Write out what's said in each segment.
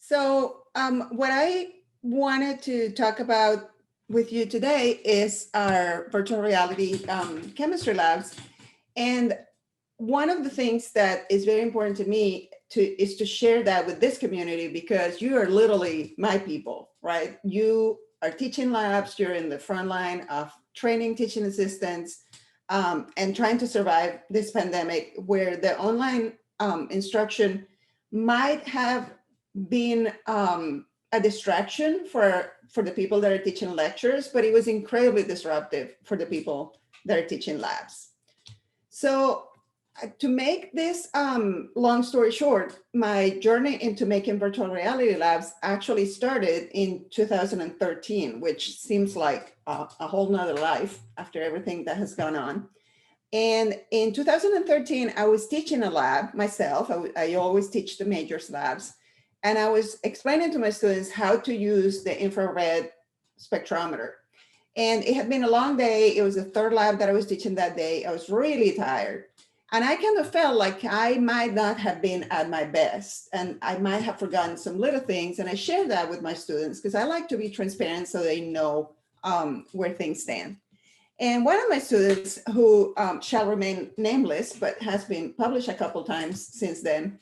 What I wanted to talk about with you today is our virtual reality chemistry labs. And one of the things that is very important to me is to share that with this community, because you are literally my people, right? You are teaching labs, you're in the front line of training teaching assistants and trying to survive this pandemic, where the online instruction might have been a distraction for the people that are teaching lectures, but it was incredibly disruptive for the people that are teaching labs. So to make this long story short, my journey into making virtual reality labs actually started in 2013, which seems like a whole nother life after everything that has gone on. And in 2013, I was teaching a lab myself. I always teach the majors labs. And I was explaining to my students how to use the infrared spectrometer. And it had been a long day. It was the third lab that I was teaching that day. I was really tired. And I kind of felt like I might not have been at my best, and I might have forgotten some little things. And I shared that with my students because I like to be transparent so they know where things stand. And one of my students, who shall remain nameless, but has been published a couple times since then,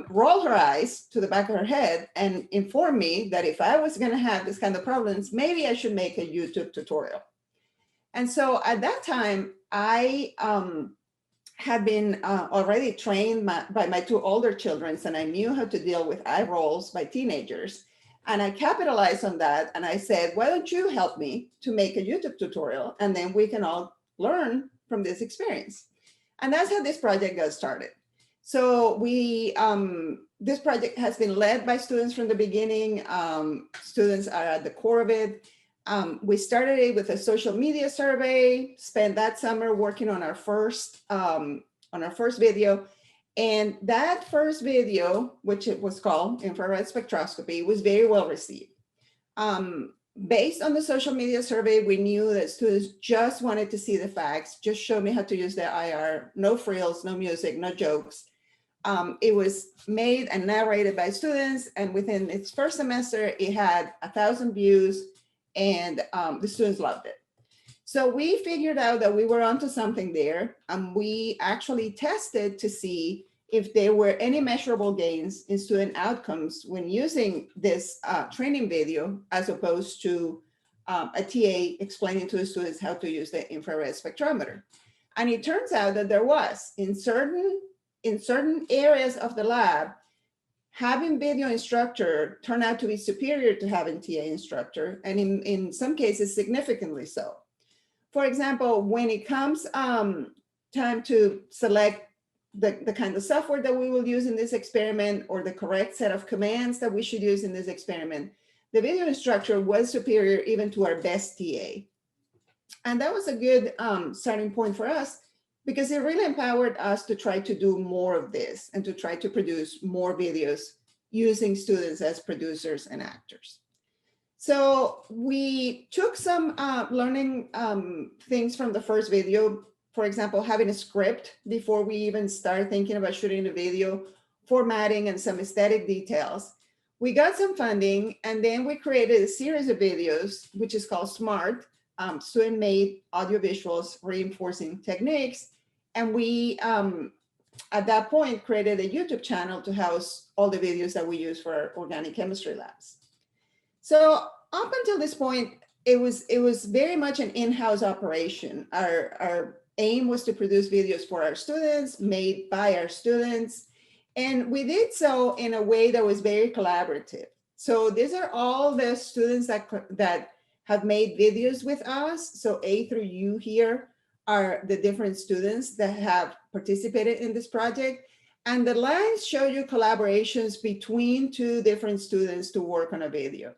rolled her eyes to the back of her head and informed me that if I was going to have this kind of problems, maybe I should make a YouTube tutorial. And so at that time, I had been already trained by my two older children, and I knew how to deal with eye rolls by teenagers. And I capitalized on that. And I said, why don't you help me to make a YouTube tutorial? And then we can all learn from this experience. And that's how this project got started. So this project has been led by students from the beginning. Students are at the core of it. We started it with a social media survey, spent that summer working on our first video. And that first video, which it was called Infrared Spectroscopy, was very well received. Based on the social media survey, we knew that students just wanted to see the facts, just show me how to use the IR, no frills, no music, no jokes. It was made and narrated by students, and within its first semester, it had 1,000 views, and the students loved it. So we figured out that we were onto something there, and we actually tested to see if there were any measurable gains in student outcomes when using this training video, as opposed to a TA explaining to the students how to use the infrared spectrometer. And it turns out that there was, in certain areas of the lab, having video instructor turned out to be superior to having TA instructor, and in some cases significantly so. For example, when it comes time to select the kind of software that we will use in this experiment, or the correct set of commands that we should use in this experiment, the video instructor was superior even to our best TA. And that was a good starting point for us, because it really empowered us to try to do more of this and to try to produce more videos using students as producers and actors. So we took some learning things from the first video. For example, having a script before we even start thinking about shooting the video, formatting, and some aesthetic details. We got some funding, and then we created a series of videos, which is called SMART, student-made audiovisuals reinforcing techniques. And we, at that point, created a YouTube channel to house all the videos that we use for our organic chemistry labs. So up until this point, it was very much an in-house operation. Our aim was to produce videos for our students, made by our students. And we did so in a way that was very collaborative. So these are all the students that have made videos with us. So A through U here are the different students that have participated in this project. And the lines show you collaborations between two different students to work on a video.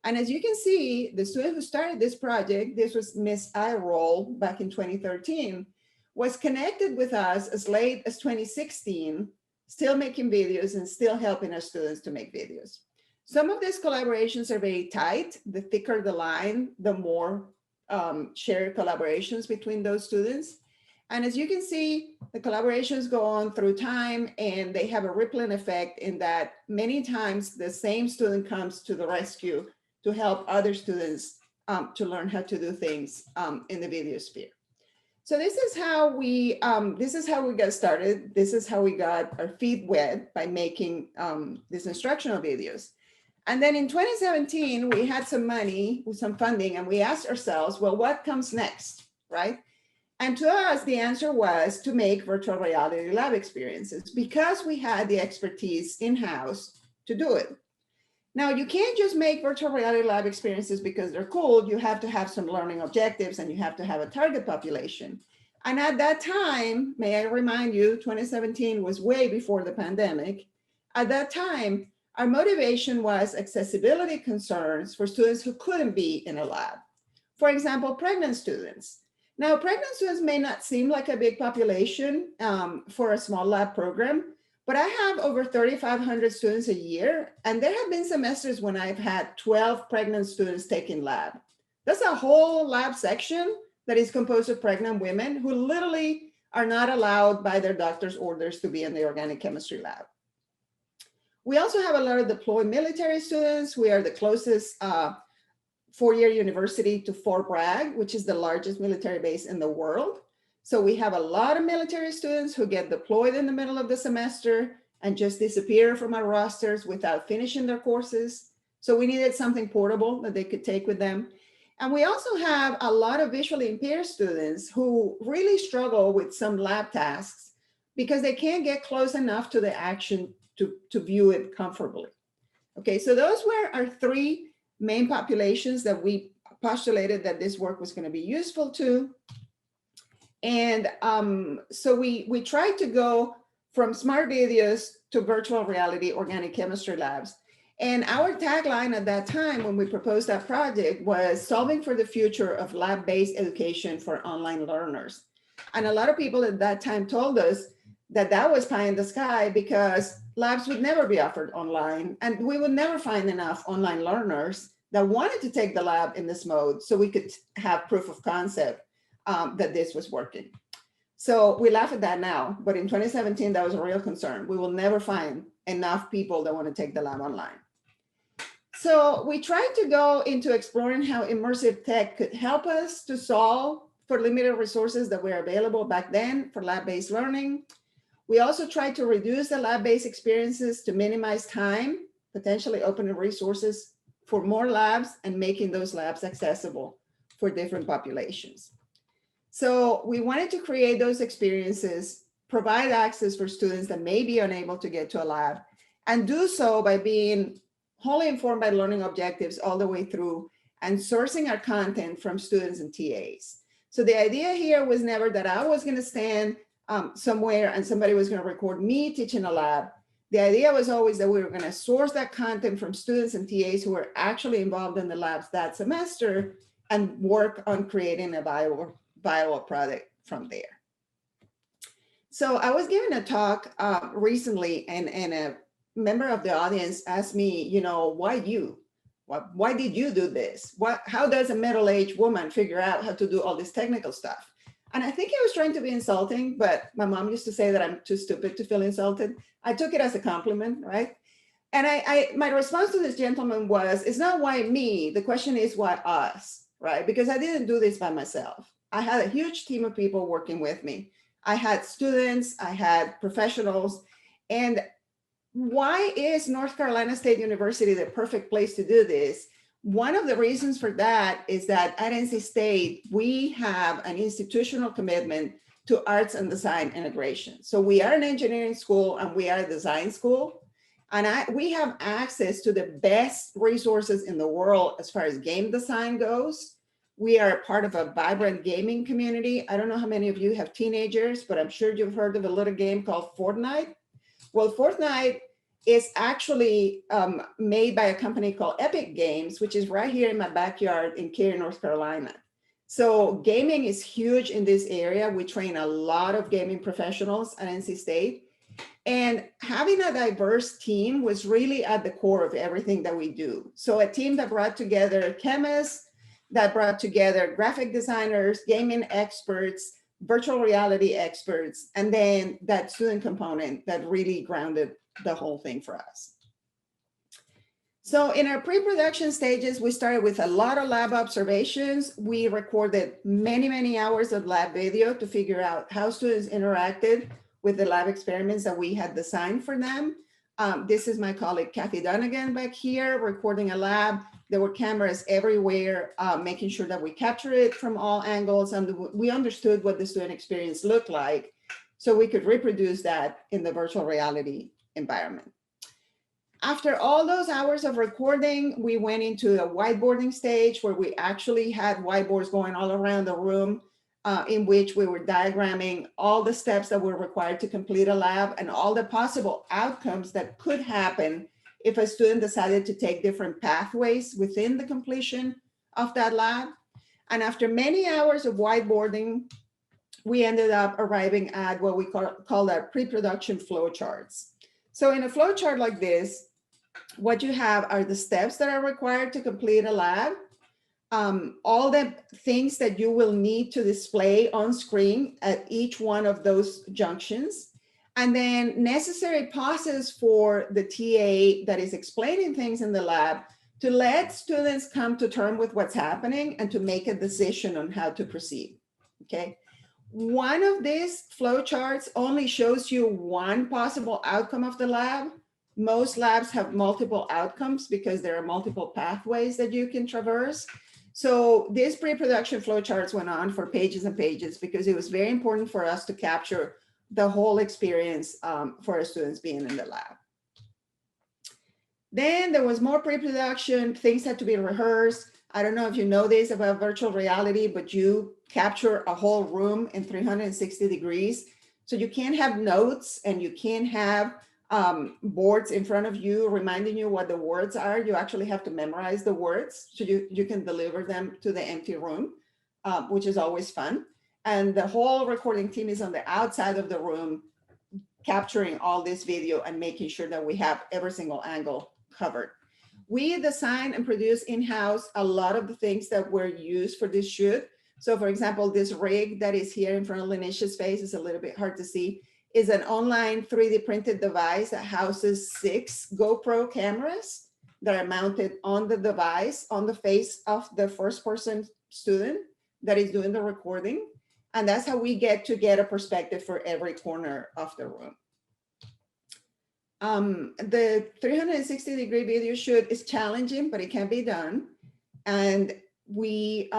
And as you can see, the student who started this project, this was Miss Iroll back in 2013, was connected with us as late as 2016, still making videos and still helping our students to make videos. Some of these collaborations are very tight. The thicker the line, the more shared collaborations between those students. And as you can see, the collaborations go on through time, and they have a rippling effect in that many times the same student comes to the rescue to help other students to learn how to do things in the video sphere. So this is how we got started. This is how we got our feet wet by making these instructional videos. And then in 2017, we had some money, some funding, and we asked ourselves, well, what comes next, right? And to us, the answer was to make virtual reality lab experiences because we had the expertise in-house to do it. Now, you can't just make virtual reality lab experiences because they're cool. You have to have some learning objectives, and you have to have a target population. And at that time, may I remind you, 2017 was way before the pandemic. At that time, our motivation was accessibility concerns for students who couldn't be in a lab. For example, pregnant students. Now, pregnant students may not seem like a big population for a small lab program, but I have over 3,500 students a year, and there have been semesters when I've had 12 pregnant students taking lab. That's a whole lab section that is composed of pregnant women who literally are not allowed by their doctor's orders to be in the organic chemistry lab. We also have a lot of deployed military students. We are the closest four-year university to Fort Bragg, which is the largest military base in the world. So we have a lot of military students who get deployed in the middle of the semester and just disappear from our rosters without finishing their courses. So we needed something portable that they could take with them. And we also have a lot of visually impaired students who really struggle with some lab tasks because they can't get close enough to the action to view it comfortably. Okay, so those were our three main populations that we postulated that this work was going to be useful to. And so we tried to go from smart videos to virtual reality organic chemistry labs. And our tagline at that time when we proposed that project was solving for the future of lab-based education for online learners. And a lot of people at that time told us that that was pie in the sky because labs would never be offered online, and we would never find enough online learners that wanted to take the lab in this mode so we could have proof of concept that this was working. So we laugh at that now, but in 2017, that was a real concern. We will never find enough people that want to take the lab online. So we tried to go into exploring how immersive tech could help us to solve for limited resources that were available back then for lab-based learning. We also tried to reduce the lab-based experiences to minimize time, potentially opening resources for more labs and making those labs accessible for different populations. So we wanted to create those experiences, provide access for students that may be unable to get to a lab, and do so by being wholly informed by learning objectives all the way through and sourcing our content from students and TAs. So the idea here was never that I was going to stand somewhere and somebody was going to record me teaching a lab. The idea was always that we were going to source that content from students and TAs who were actually involved in the labs that semester and work on creating a viable product from there. So I was giving a talk recently, and a member of the audience asked me, you know, why you? Why did you do this? How does a middle-aged woman figure out how to do all this technical stuff? And I think he was trying to be insulting, but my mom used to say that I'm too stupid to feel insulted. I took it as a compliment, right? And my response to this gentleman was, it's not why me, the question is why us, right? Because I didn't do this by myself. I had a huge team of people working with me. I had students, I had professionals, and why is North Carolina State University the perfect place to do this? One of the reasons for that is that at NC State, we have an institutional commitment to arts and design integration. So we are an engineering school and we are a design school. And we have access to the best resources in the world as far as game design goes. We are part of a vibrant gaming community. I don't know how many of you have teenagers, but I'm sure you've heard of a little game called Fortnite. Well, Fortnite is actually made by a company called Epic Games, which is right here in my backyard in Cary, North Carolina. So gaming is huge in this area. We train a lot of gaming professionals at NC State. And having a diverse team was really at the core of everything that we do. So a team that brought together chemists, that brought together graphic designers, gaming experts, virtual reality experts, and then that student component that really grounded the whole thing for us. So in our pre-production stages, we started with a lot of lab observations. We recorded many, many hours of lab video to figure out how students interacted with the lab experiments that we had designed for them. This is my colleague, Kathy Donegan, back here recording a lab. There were cameras everywhere, making sure that we captured it from all angles, and we understood what the student experience looked like so we could reproduce that in the virtual reality environment. After all those hours of recording, we went into a whiteboarding stage where we actually had whiteboards going all around the room, in which we were diagramming all the steps that were required to complete a lab and all the possible outcomes that could happen if a student decided to take different pathways within the completion of that lab. And after many hours of whiteboarding, we ended up arriving at what we call our pre-production flowcharts. So in a flowchart like this, what you have are the steps that are required to complete a lab, all the things that you will need to display on screen at each one of those junctions, and then necessary pauses for the TA that is explaining things in the lab to let students come to terms with what's happening and to make a decision on how to proceed, okay? One of these flowcharts only shows you one possible outcome of the lab. Most labs have multiple outcomes because there are multiple pathways that you can traverse. So these pre-production flowcharts went on for pages and pages because it was very important for us to capture the whole experience for our students being in the lab. Then there was more pre-production, things had to be rehearsed. I don't know if you know this about virtual reality, but you capture a whole room in 360 degrees. So you can't have notes and you can't have boards in front of you reminding you what the words are. You actually have to memorize the words so you can deliver them to the empty room, which is always fun. And the whole recording team is on the outside of the room, capturing all this video and making sure that we have every single angle covered. We design and produce in-house a lot of the things that were used for this shoot. So for example, this rig that is here in front of Lanisha's face is a little bit hard to see, is an online 3D printed device that houses 6 GoPro cameras that are mounted on the device on the face of the first person student that is doing the recording. And that's how we get a perspective for every corner of the room. The 360-degree video shoot is challenging, but it can be done. And we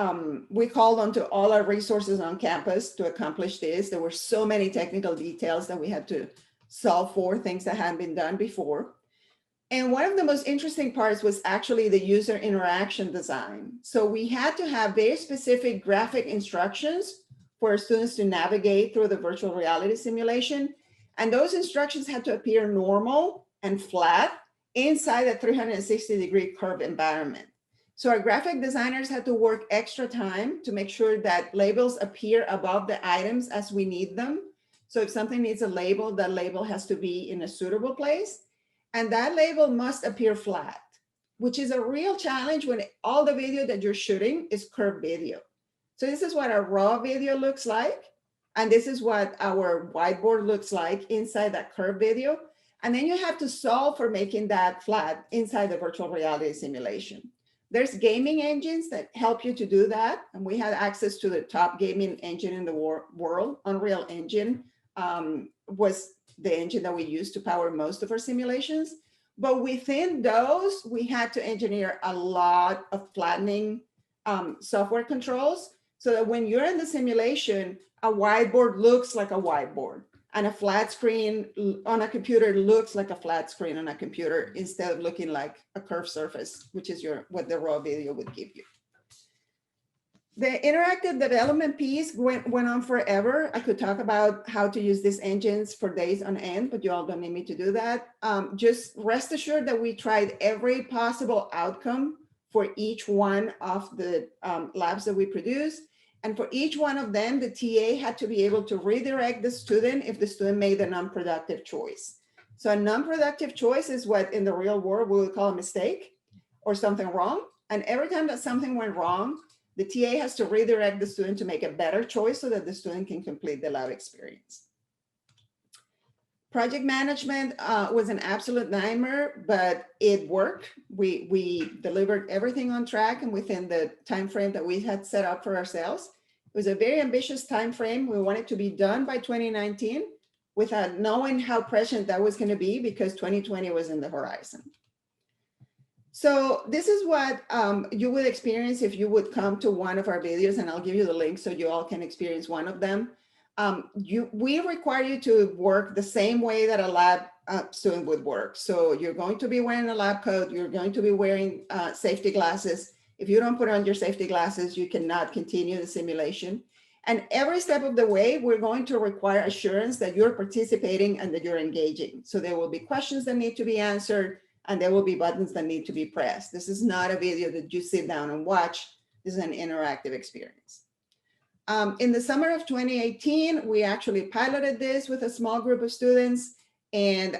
called on to all our resources on campus to accomplish this. There were so many technical details that we had to solve for, things that hadn't been done before. And one of the most interesting parts was actually the user interaction design. So we had to have very specific graphic instructions for students to navigate through the virtual reality simulation. And those instructions had to appear normal and flat inside a 360-degree curve environment. So our graphic designers had to work extra time to make sure that labels appear above the items as we need them. So if something needs a label, that label has to be in a suitable place. And that label must appear flat, which is a real challenge when all the video that you're shooting is curved video. So this is what our raw video looks like. And this is what our whiteboard looks like inside that curved video. And then you have to solve for making that flat inside the virtual reality simulation. There's gaming engines that help you to do that. And we had access to the top gaming engine in the world. Unreal Engine was the engine that we used to power most of our simulations. But within those, we had to engineer a lot of flattening software controls so that when you're in the simulation, a whiteboard looks like a whiteboard, and a flat screen on a computer looks like a flat screen on a computer instead of looking like a curved surface, which is what the raw video would give you. The interactive development piece went on forever. I could talk about how to use these engines for days on end, but you all don't need me to do that. Just rest assured that we tried every possible outcome for each one of the labs that we produced. And for each one of them, the TA had to be able to redirect the student if the student made a non-productive choice. So a non-productive choice is what in the real world we would call a mistake or something wrong. And every time that something went wrong, the TA has to redirect the student to make a better choice so that the student can complete the lab experience. Project management was an absolute nightmare, but it worked. We delivered everything on track and within the time frame that we had set up for ourselves. It was a very ambitious time frame. We wanted to be done by 2019 without knowing how prescient that was going to be because 2020 was in the horizon. So this is what you would experience if you would come to one of our videos, and I'll give you the link so you all can experience one of them. We require you to work the same way that a lab student would work. So you're going to be wearing a lab coat, you're going to be wearing safety glasses. If you don't put on your safety glasses, you cannot continue the simulation. And every step of the way, we're going to require assurance that you're participating and that you're engaging. So there will be questions that need to be answered, and there will be buttons that need to be pressed. This is not a video that you sit down and watch. This is an interactive experience. In the summer of 2018, we actually piloted this with a small group of students. And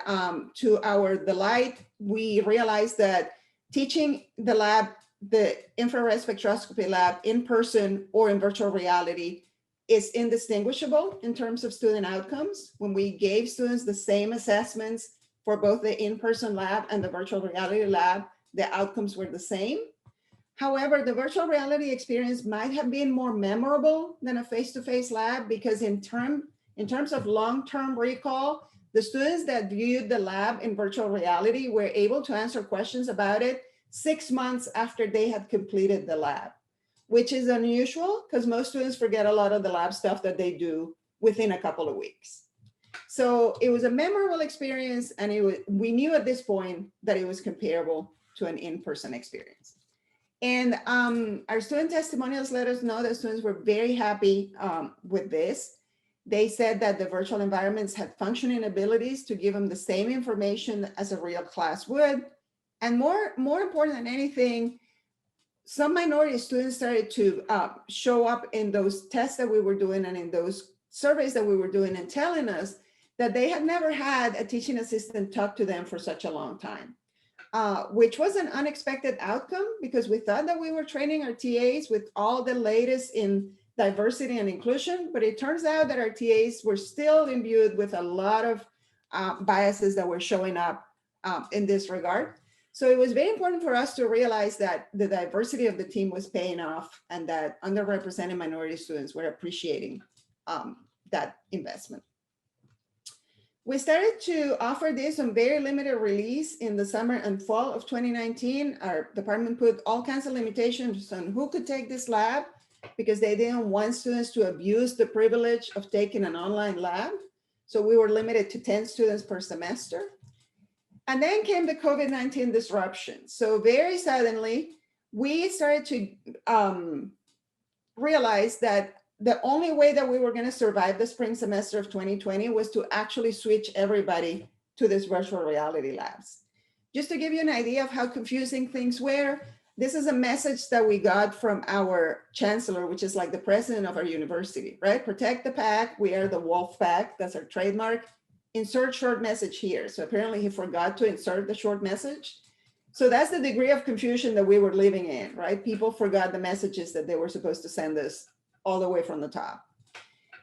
to our delight, we realized that teaching the lab, the infrared spectroscopy lab in person or in virtual reality is indistinguishable in terms of student outcomes. When we gave students the same assessments for both the in-person lab and the virtual reality lab, the outcomes were the same. However, the virtual reality experience might have been more memorable than a face-to-face lab because in terms of long-term recall, the students that viewed the lab in virtual reality were able to answer questions about it 6 months after they had completed the lab, which is unusual because most students forget a lot of the lab stuff that they do within a couple of weeks. So it was a memorable experience, and we knew at this point that it was comparable to an in-person experience. And our student testimonials let us know that students were very happy with this. They said that the virtual environments had functioning abilities to give them the same information as a real class would. And more important than anything, some minority students started to show up in those tests that we were doing and in those surveys that we were doing and telling us that they had never had a teaching assistant talk to them for such a long time, which was an unexpected outcome because we thought that we were training our TAs with all the latest in diversity and inclusion, but it turns out that our TAs were still imbued with a lot of biases that were showing up in this regard. So it was very important for us to realize that the diversity of the team was paying off and that underrepresented minority students were appreciating that investment. We started to offer this on very limited release in the summer and fall of 2019. Our department put all kinds of limitations on who could take this lab because they didn't want students to abuse the privilege of taking an online lab. So we were limited to 10 students per semester. And then came the COVID-19 disruption. So very suddenly, we started to realize that the only way that we were going to survive the spring semester of 2020 was to actually switch everybody to this virtual reality labs. Just to give you an idea of how confusing things were, this is a message that we got from our chancellor, which is like the president of our university, right? Protect the pack. We are the wolf pack. That's our trademark. Insert short message here. So apparently he forgot to insert the short message. So that's the degree of confusion that we were living in, right? People forgot the messages that they were supposed to send us all the way from the top.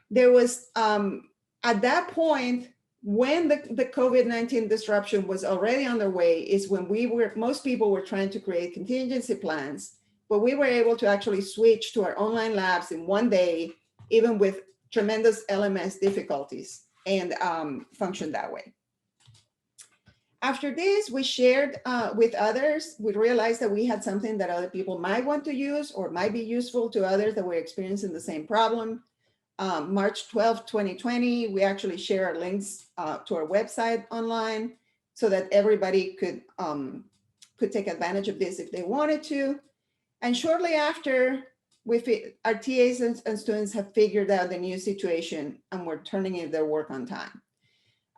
There was, at that point, when the COVID-19 disruption was already underway is when most people were trying to create contingency plans, but we were able to actually switch to our online labs in one day, even with tremendous LMS difficulties, and function that way. After this, we shared with others. We realized that we had something that other people might want to use or might be useful to others that were experiencing the same problem. March 12, 2020, we actually share our links to our website online so that everybody could take advantage of this if they wanted to. And shortly after, our TAs and students have figured out the new situation and were turning in their work on time.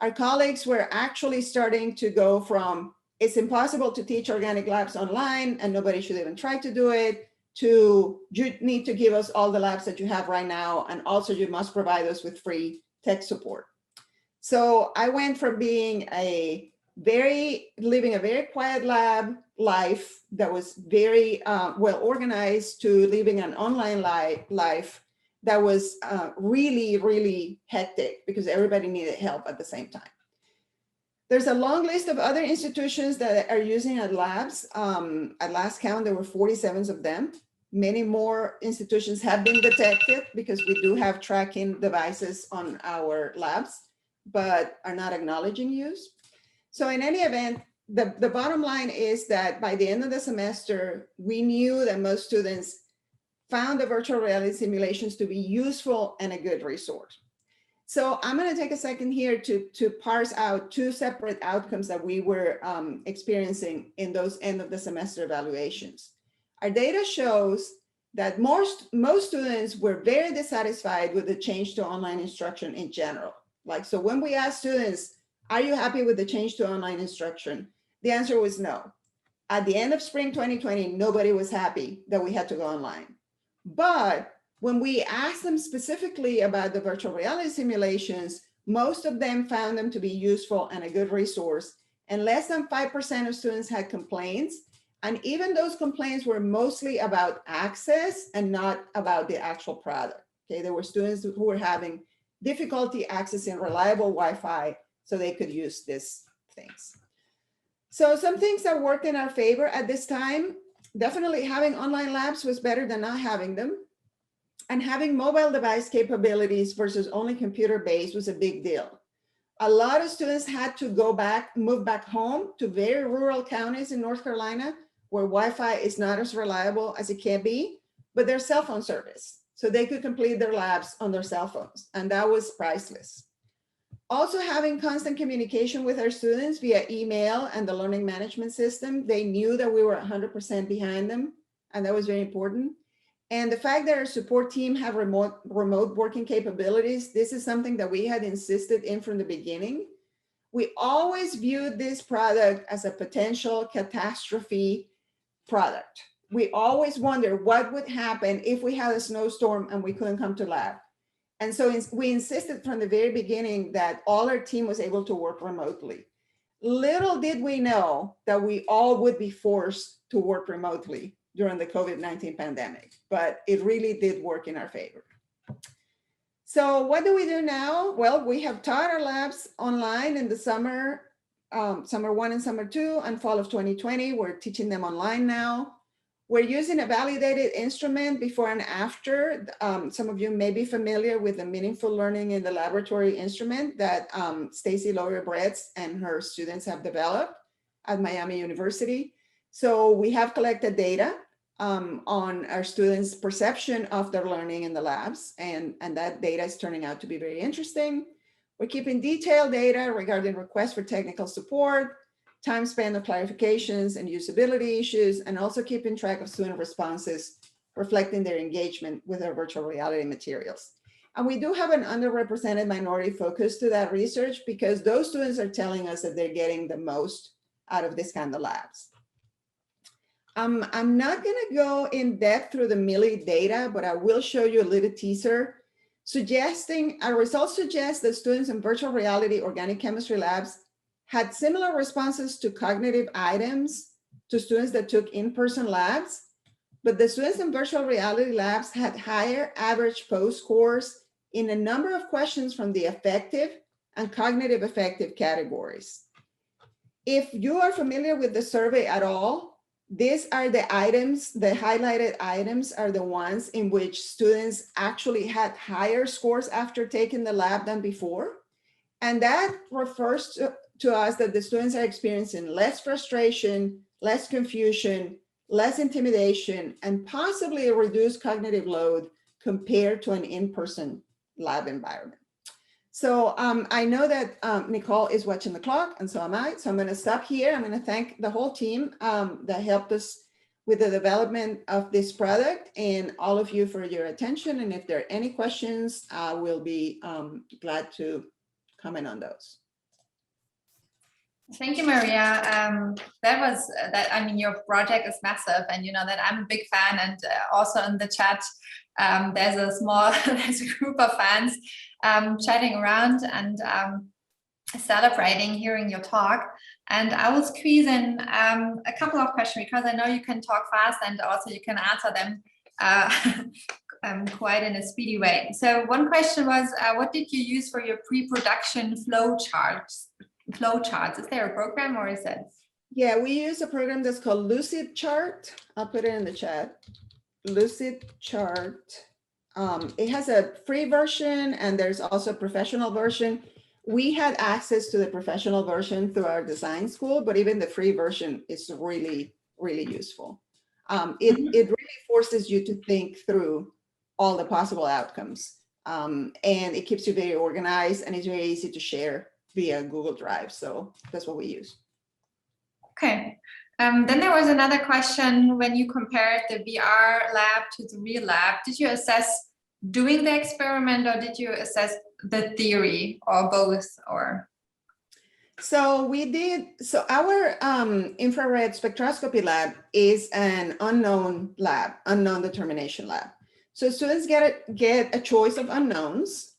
Our colleagues were actually starting to go from, it's impossible to teach organic labs online and nobody should even try to do it, to you need to give us all the labs that you have right now, and also you must provide us with free tech support. So I went from being a living a very quiet lab life that was very well organized, to living an online life that was really, really hectic because everybody needed help at the same time. There's a long list of other institutions that are using our labs. At last count, there were 47 of them. Many more institutions have been detected because we do have tracking devices on our labs, but are not acknowledging use. So in any event, the bottom line is that by the end of the semester, we knew that most students found the virtual reality simulations to be useful and a good resource. So I'm going to take a second here to parse out two separate outcomes that we were experiencing in those end of the semester evaluations. Our data shows that most students were very dissatisfied with the change to online instruction in general. Like, so when we asked students, are you happy with the change to online instruction? The answer was no. At the end of spring 2020, nobody was happy that we had to go online. But when we asked them specifically about the virtual reality simulations, most of them found them to be useful and a good resource, and less than 5% of students had complaints. And even those complaints were mostly about access and not about the actual product. Okay, there were students who were having difficulty accessing reliable Wi-Fi so they could use these things. So some things that worked in our favor at this time, definitely having online labs was better than not having them. And having mobile device capabilities versus only computer-based was a big deal. A lot of students had to move back home to very rural counties in North Carolina where Wi-Fi is not as reliable as it can be, but there's cell phone service. So they could complete their labs on their cell phones, and that was priceless. Also having constant communication with our students via email and the learning management system, they knew that we were 100% behind them, and that was very important. And the fact that our support team have remote working capabilities, this is something that we had insisted in from the beginning. We always viewed this product as a potential catastrophe product. We always wondered what would happen if we had a snowstorm and we couldn't come to lab. And so we insisted from the very beginning that all our team was able to work remotely. Little did we know that we all would be forced to work remotely during the COVID-19 pandemic, but it really did work in our favor. So what do we do now? Well, we have taught our labs online in the summer 1 and summer 2 and fall of 2020. We're teaching them online now. We're using a validated instrument before and after. Some of you may be familiar with the Meaningful Learning in the Laboratory instrument that Stacy Lawyer-Bretz and her students have developed at Miami University. So we have collected data on our students' perception of their learning in the labs, and that data is turning out to be very interesting. We're keeping detailed data regarding requests for technical support, time spent on clarifications and usability issues, and also keeping track of student responses, reflecting their engagement with our virtual reality materials. And we do have an underrepresented minority focus to that research because those students are telling us that they're getting the most out of this kind of labs. I'm not going to go in depth through the Millie data, but I will show you a little teaser suggesting our results suggest that students in virtual reality organic chemistry labs had similar responses to cognitive items to students that took in-person labs, but the students in virtual reality labs had higher average post scores in a number of questions from the affective and cognitive affective categories. If you are familiar with the survey at all, these are the items, the highlighted items are the ones in which students actually had higher scores after taking the lab than before. And that refers to us that the students are experiencing less frustration, less confusion, less intimidation, and possibly a reduced cognitive load compared to an in-person lab environment. So I know that Nicole is watching the clock, and so am I. So I'm going to stop here. I'm going to thank the whole team that helped us with the development of this product, and all of you for your attention. And if there are any questions, I will be glad to comment on those. Thank you, Maria. I mean, your project is massive, and you know that I'm a big fan. And also in the chat, there's a group of fans chatting around, and celebrating hearing your talk. And I will squeeze in a couple of questions because I know you can talk fast and also you can answer them quite in a speedy way. So one question was, what did you use for your pre-production flowcharts? Is there a program or is it? Yeah, we use a program that's called Lucidchart. I'll put it in the chat. Lucidchart. It has a free version and there's also a professional version. We had access to the professional version through our design school, but even the free version is really, really useful. It really forces you to think through all the possible outcomes. And it keeps you very organized and it's very easy to share via Google Drive. So that's what we use. Okay. Then there was another question, when you compared the VR lab to the real lab, did you assess doing the experiment or did you assess the theory or both? Or so we did, so our infrared spectroscopy lab is an unknown lab, unknown determination lab. So students get a choice of unknowns.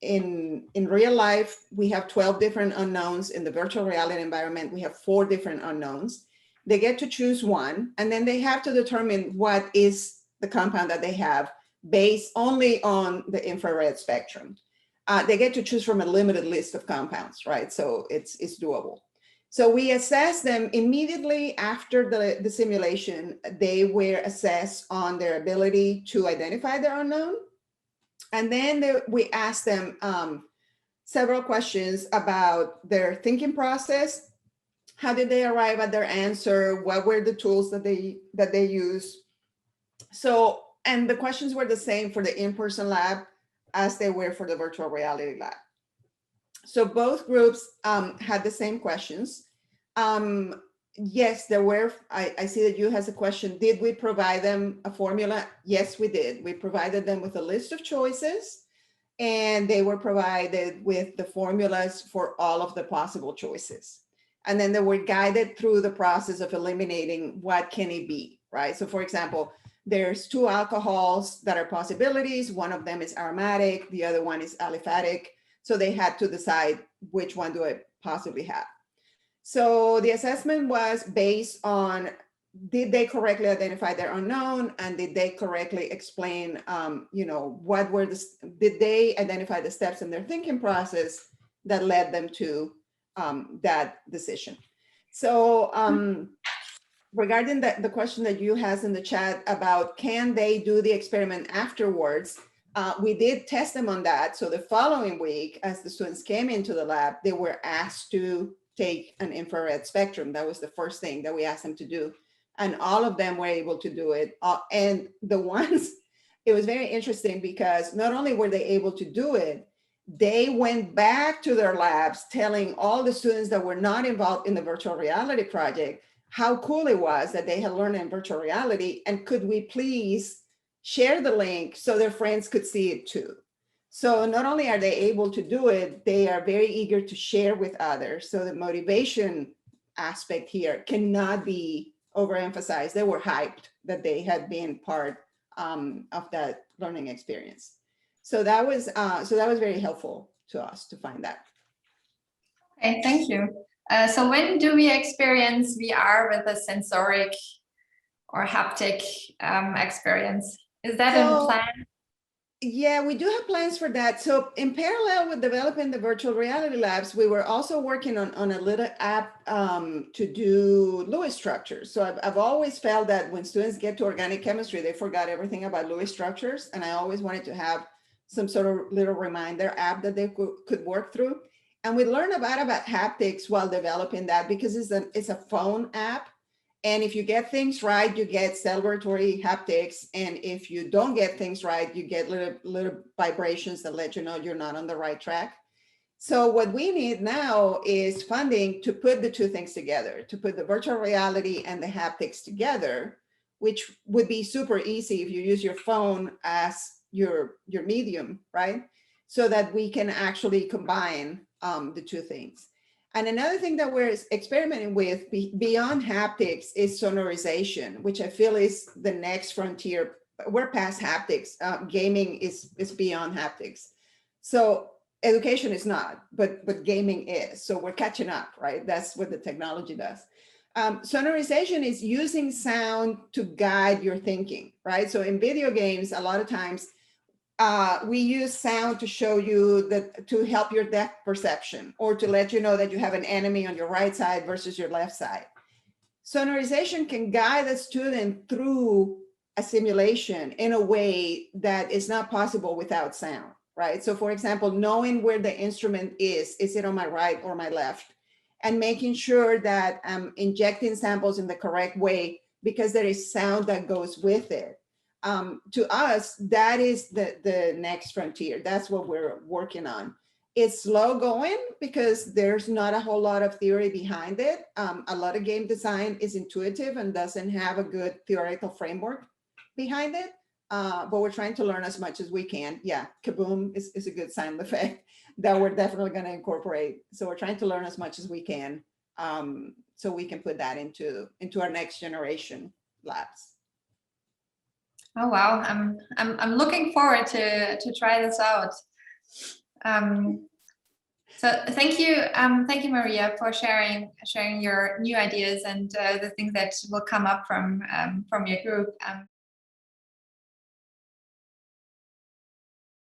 In real life, we have 12 different unknowns. In the virtual reality environment, we have 4 different unknowns. They get to choose one, and then they have to determine what is the compound that they have based only on the infrared spectrum. They get to choose from a limited list of compounds, right? So it's doable. So we assess them immediately after the simulation. They were assessed on their ability to identify their unknown. And then we asked them several questions about their thinking process. How did they arrive at their answer? What were the tools that they used? So, and the questions were the same for the in-person lab as they were for the virtual reality lab. So both groups had the same questions. Yes, there were, I see that you has a question. Did we provide them a formula? Yes, we did. We provided them with a list of choices and they were provided with the formulas for all of the possible choices. And then they were guided through the process of eliminating what can it be, right? So for example, there's 2 alcohols that are possibilities. One of them is aromatic, the other one is aliphatic. So they had to decide which one do I possibly have. So the assessment was based on, did they correctly identify their unknown, and did they correctly explain, what were did they identify the steps in their thinking process that led them to that decision. So regarding the question that you has in the chat about can they do the experiment afterwards, we did test them on that. So the following week, as the students came into the lab, they were asked to take an infrared spectrum. That was the first thing that we asked them to do. And all of them were able to do it. And the ones, it was very interesting because not only were they able to do it, they went back to their labs telling all the students that were not involved in the virtual reality project how cool it was that they had learned in virtual reality, and could we please share the link so their friends could see it too. So not only are they able to do it, they are very eager to share with others. So the motivation aspect here cannot be overemphasized. They were hyped that they had been part of that learning experience. So that was very helpful to us to find that. Okay, thank you. So when do we experience VR with a sensoric or haptic experience? Is that in the plan? Yeah, we do have plans for that. So in parallel with developing the virtual reality labs, we were also working on a little app to do Lewis structures. So I've always felt that when students get to organic chemistry, they forgot everything about Lewis structures. And I always wanted to have some sort of little reminder app that they could work through. And we learned about haptics while developing that, because it's a phone app. And if you get things right, you get celebratory haptics. And if you don't get things right, you get little vibrations that let you know you're not on the right track. So what we need now is funding to put the 2 things together, to put the virtual reality and the haptics together, which would be super easy if you use your phone as your medium, right? So that we can actually combine the 2 things. And another thing that we're experimenting with beyond haptics is sonorization, which I feel is the next frontier. We're past haptics. Gaming is beyond haptics. So education is not, but gaming is. So we're catching up, right? That's what the technology does. Sonarization is using sound to guide your thinking, right? So in video games, a lot of times we use sound to show you that, to help your depth perception, or to let you know that you have an enemy on your right side versus your left side. Sonarization can guide a student through a simulation in a way that is not possible without sound, right? So for example, knowing where the instrument is it on my right or my left? And making sure that I'm injecting samples in the correct way because there is sound that goes with it. To us, that is the next frontier. That's what we're working on. It's slow going because there's not a whole lot of theory behind it. A lot of game design is intuitive and doesn't have a good theoretical framework behind it. But we're trying to learn as much as we can. Yeah, kaboom is a good sound effect that we're definitely going to incorporate. So we're trying to learn as much as we can, so we can put that into our next generation labs. Oh wow, I'm looking forward to try this out. So thank you, Maria, for sharing your new ideas and the things that will come up from your group.